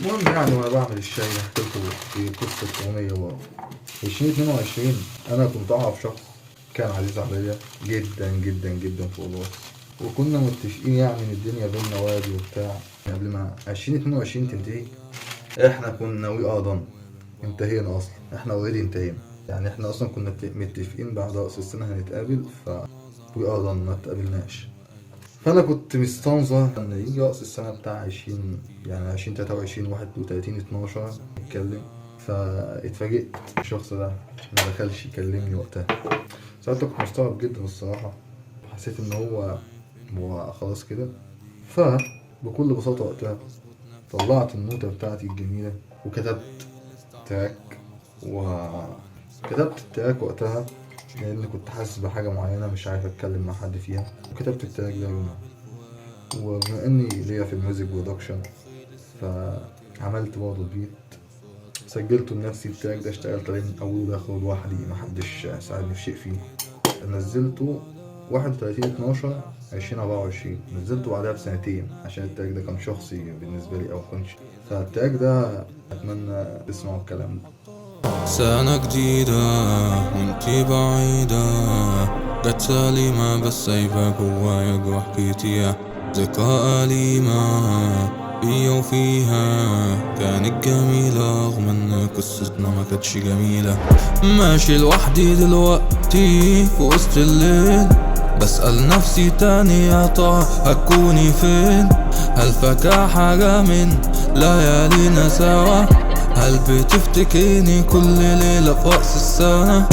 المهم يعني وانا بعمل الشاي حكيت لكم في قصة أغنية برضه. 2022 أنا كنت أعرف شخص كان عزيز عليا جدا جدا جدا فوق الوصف، وكنا متفقين يعني إن الدنيا بينا وادي وبتاع. قبل ما 2022 تنتهي احنا كنا ناوي انتهينا اصلا، احنا اوريدي انتهينا. يعني احنا اصلا كنا متفقين بعد رأس السنة هنتقابل، ف ما اتقابلناش. فانا كنت مستنظر ان يجي رأس السنة بتاع 20 يعني 2023 31/12 نتكلم. فاتفاجئت الشخص ده ما دخلش يكلمني وقتها. ساعتها كنت مستغرب جدا الصراحة، حسيت ان هو خلاص كده. فبكل بساطة وقتها طلعت النوتة بتاعتي الجميلة وكتبت تراك. وكتبت التراك وقتها لأن كنت حاسس بحاجة معينة مش عارف أتكلم مع حد فيها، وكتبت التراك ده يومها. وبما إني ليا في الميوزك برودكشن فعملت برضه البيت، سجلته لنفسي. التراك ده اشتغلت عليه من أوله لآخره لوحدي، محدش ساعدني في شيء فيه. نزلته 31/12/2024، نزلته بعدها بسنتين عشان التراك ده كان شخصي بالنسبة لي أو كنش. فالتراك ده أتمنى تسمعوا الكلام ده. سنة جديدة وانتي بعيدة، جت سليمة بس سايبة جوايا جروح كتير. ذكرى أليمة فيا وفيها كانت جميلة، رغم ان قصتنا ما كانتش جميلة. ماشي لوحدي دلوقتي في وسط الليل، بسأل نفسي تاني يا ترى هتكوني فين؟ هل فاكرة حاجة من ليالينا سوا؟ هل بتفتكرني كل ليلة في رأس السنة؟